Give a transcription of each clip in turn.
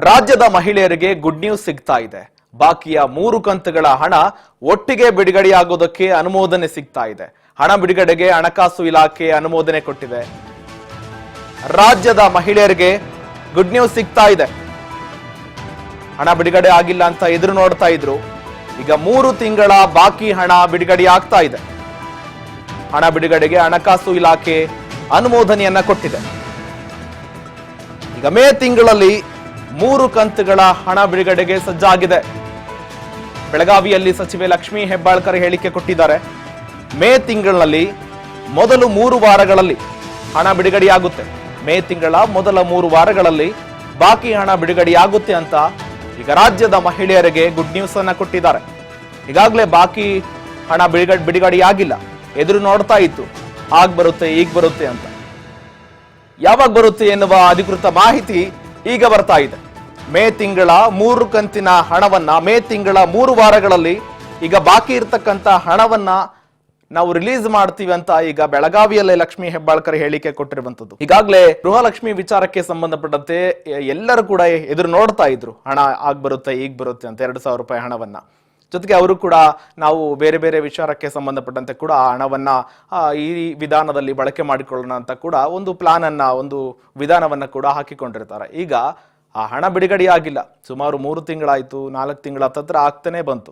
ರಾಜ್ಯದ ಮಹಿಳೆಯರಿಗೆ good news ಸಿಗ್ತಾ ಇದೆ. ಬಾಕಿಯ 3 ಕಂತುಗಳ ಹಣ ಒಟ್ಟಿಗೆ ಬಿಡುಗಡೆಯಾಗೋದಕ್ಕೆ ಅನುಮೋದನೆ ಸಿಗ್ತಾ ಇದೆ. ಹಣ ಬಿಡುಗಡೆಗೆ ಹಣಕಾಸು ಇಲಾಖೆ ಅನುಮೋದನೆ ಕೊಟ್ಟಿದೆ. ರಾಜ್ಯದ ಮಹಿಳೆಯರಿಗೆ ಗುಡ್ ನ್ಯೂಸ್ ಸಿಗ್ತಾ ಇದೆ. ಹಣ ಬಿಡುಗಡೆ ಆಗಿಲ್ಲ ಅಂತ ಎದುರು ನೋಡ್ತಾ ಇದ್ರು. ಈಗ 3 ತಿಂಗಳ ಬಾಕಿ ಹಣ ಬಿಡುಗಡೆ ಆಗ್ತಾ ಇದೆ. ಹಣ ಬಿಡುಗಡೆಗೆ ಹಣಕಾಸು ಇಲಾಖೆ ಅನುಮೋದನೆಯನ್ನ ಕೊಟ್ಟಿದೆ. ಈಗ ಮೇ ತಿಂಗಳಲ್ಲಿ 3 ಕಂತುಗಳ ಹಣ ಬಿಡುಗಡೆಗೆ ಸಜ್ಜಾಗಿದೆ. ಬೆಳಗಾವಿಯಲ್ಲಿ ಸಚಿವೆ ಲಕ್ಷ್ಮೀ ಹೆಬ್ಬಾಳ್ಕರ್ ಹೇಳಿಕೆ ಕೊಟ್ಟಿದ್ದಾರೆ. ಮೇ ತಿಂಗಳಲ್ಲಿ ಮೊದಲು 3 ವಾರಗಳಲ್ಲಿ ಹಣ ಬಿಡುಗಡೆಯಾಗುತ್ತೆ. ಮೇ ತಿಂಗಳ ಮೊದಲ 3 ವಾರಗಳಲ್ಲಿ ಬಾಕಿ ಹಣ ಬಿಡುಗಡೆಯಾಗುತ್ತೆ ಅಂತ ಈಗ ರಾಜ್ಯದ ಮಹಿಳೆಯರಿಗೆ ಗುಡ್ ನ್ಯೂಸ್ ಅನ್ನ ಕೊಟ್ಟಿದ್ದಾರೆ. ಈಗಾಗಲೇ ಬಾಕಿ ಹಣ ಬಿಡುಗಡೆಯಾಗಿಲ್ಲ. ಎದುರು ನೋಡ್ತಾ ಇತ್ತು, ಆಗ ಬರುತ್ತೆ ಈಗ ಬರುತ್ತೆ ಅಂತ. ಯಾವಾಗ ಬರುತ್ತೆ ಎನ್ನುವ ಅಧಿಕೃತ ಮಾಹಿತಿ ಈಗ ಬರ್ತಾ ಇದೆ. ಮೇ ತಿಂಗಳ 3 ಕಂತಿನ ಹಣವನ್ನ ಮೇ ತಿಂಗಳ 3 ವಾರಗಳಲ್ಲಿ ಈಗ ಬಾಕಿ ಇರತಕ್ಕಂತ ಹಣವನ್ನ ನಾವು ರಿಲೀಸ್ ಮಾಡ್ತೀವಿ ಅಂತ ಈಗ ಬೆಳಗಾವಿಯಲ್ಲೇ ಲಕ್ಷ್ಮೀ ಹೆಬ್ಬಾಳ್ಕರ್ ಹೇಳಿಕೆ ಕೊಟ್ಟಿರುವಂತದ್ದು. ಈಗಾಗಲೇ ಗೃಹಲಕ್ಷ್ಮಿ ವಿಚಾರಕ್ಕೆ ಸಂಬಂಧಪಟ್ಟಂತೆ ಎಲ್ಲರೂ ಕೂಡ ಎದುರು ನೋಡ್ತಾ ಇದ್ರು, ಹಣ ಆಗ ಬರುತ್ತೆ ಈಗ ಬರುತ್ತೆ ಅಂತ 2,000 ರೂಪಾಯಿ ಹಣವನ್ನ. ಜೊತೆಗೆ ಅವರು ಕೂಡ ನಾವು ಬೇರೆ ಬೇರೆ ವಿಚಾರಕ್ಕೆ ಸಂಬಂಧಪಟ್ಟಂತೆ ಕೂಡ ಆ ಹಣವನ್ನ ಈ ವಿಧಾನದಲ್ಲಿ ಬಳಕೆ ಮಾಡಿಕೊಳ್ಳೋಣ ಅಂತ ಕೂಡ ಒಂದು ಪ್ಲಾನ್ ಅನ್ನ ಒಂದು ವಿಧಾನವನ್ನ ಕೂಡ ಹಾಕಿಕೊಂಡಿರ್ತಾರೆ. ಈಗ ಆ ಹಣ ಬಿಡುಗಡೆಯಾಗಿಲ್ಲ. ಸುಮಾರು 3 ತಿಂಗಳಾಯ್ತು, 4 ತಿಂಗಳ ಹತ್ರ ಆಗ್ತಾನೆ ಬಂತು.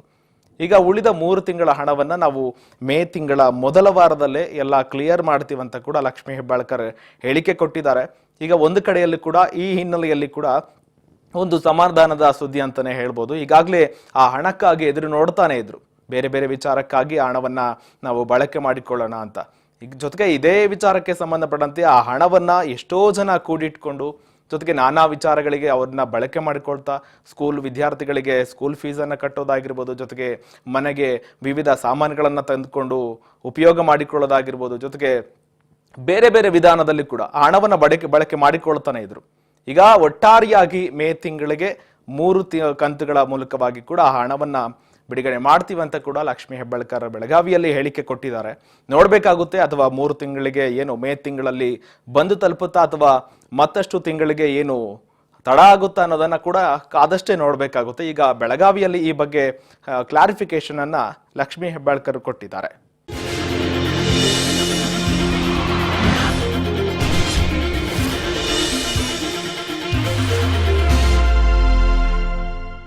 ಈಗ ಉಳಿದ 3 ತಿಂಗಳ ಹಣವನ್ನ ನಾವು ಮೇ ತಿಂಗಳ ಮೊದಲ ವಾರದಲ್ಲೇ ಎಲ್ಲ ಕ್ಲಿಯರ್ ಮಾಡ್ತೀವಂತ ಕೂಡ ಲಕ್ಷ್ಮೀ ಹೆಬ್ಬಾಳ್ಕರ್ ಹೇಳಿಕೆ ಕೊಟ್ಟಿದ್ದಾರೆ. ಈಗ ಒಂದು ಕಡೆಯಲ್ಲಿ ಕೂಡ ಈ ಹಿನ್ನೆಲೆಯಲ್ಲಿ ಕೂಡ ಒಂದು ಸಮಾಧಾನದ ಸುದ್ದಿ ಅಂತಾನೆ ಹೇಳ್ಬೋದು. ಈಗಾಗಲೇ ಆ ಹಣಕ್ಕಾಗಿ ಎದುರು ನೋಡ್ತಾನೆ ಇದ್ರು, ಬೇರೆ ಬೇರೆ ವಿಚಾರಕ್ಕಾಗಿ ಆ ಹಣವನ್ನ ನಾವು ಬಳಕೆ ಮಾಡಿಕೊಳ್ಳೋಣ ಅಂತ. ಈಗ ಜೊತೆಗೆ ಇದೇ ವಿಚಾರಕ್ಕೆ ಸಂಬಂಧಪಟ್ಟಂತೆ ಆ ಹಣವನ್ನ ಎಷ್ಟೋ ಜನ ಕೂಡಿಟ್ಕೊಂಡು ಜೊತೆಗೆ ನಾನಾ ವಿಚಾರಗಳಿಗೆ ಅವ್ರನ್ನ ಬಳಕೆ ಮಾಡಿಕೊಳ್ತಾ ಸ್ಕೂಲ್ ವಿದ್ಯಾರ್ಥಿಗಳಿಗೆ ಸ್ಕೂಲ್ ಫೀಸನ್ನು ಕಟ್ಟೋದಾಗಿರ್ಬೋದು, ಜೊತೆಗೆ ಮನೆಗೆ ವಿವಿಧ ಸಾಮಾನುಗಳನ್ನು ತಂದುಕೊಂಡು ಉಪಯೋಗ ಮಾಡಿಕೊಳ್ಳೋದಾಗಿರ್ಬೋದು, ಜೊತೆಗೆ ಬೇರೆ ಬೇರೆ ವಿಧಾನದಲ್ಲಿ ಕೂಡ ಆ ಹಣವನ್ನು ಬಳಕೆ ಮಾಡಿಕೊಳ್ತಾನೆ ಇದ್ರು. ಈಗ ಒಟ್ಟಾರೆಯಾಗಿ ಮೇ ತಿಂಗಳಿಗೆ 3 ಕಂತುಗಳ ಮೂಲಕವಾಗಿ ಕೂಡ ಆ ಹಣವನ್ನ ಬಿಡುಗಡೆ ಮಾಡ್ತೀವಂತ ಕೂಡ ಲಕ್ಷ್ಮೀ ಹೆಬ್ಬಾಳ್ಕರ್ ಬೆಳಗಾವಿಯಲ್ಲಿ ಹೇಳಿಕೆ ಕೊಟ್ಟಿದ್ದಾರೆ. ನೋಡ್ಬೇಕಾಗುತ್ತೆ, ಅಥವಾ 3 ತಿಂಗಳಿಗೆ ಏನು ಮೇ ತಿಂಗಳಲ್ಲಿ ಬಂದು ತಲುಪುತ್ತಾ ಅಥವಾ ಮತ್ತಷ್ಟು ತಿಂಗಳಿಗೆ ಏನು ತಡ ಆಗುತ್ತಾ ಅನ್ನೋದನ್ನ ಕೂಡ ಕಾದಷ್ಟೇ ನೋಡ್ಬೇಕಾಗುತ್ತೆ. ಈಗ ಬೆಳಗಾವಿಯಲ್ಲಿ ಈ ಬಗ್ಗೆ ಕ್ಲಾರಿಫಿಕೇಶನ್ ಅನ್ನ ಲಕ್ಷ್ಮೀ ಹೆಬ್ಬಾಳ್ಕರ್ ಕೊಟ್ಟಿದ್ದಾರೆ.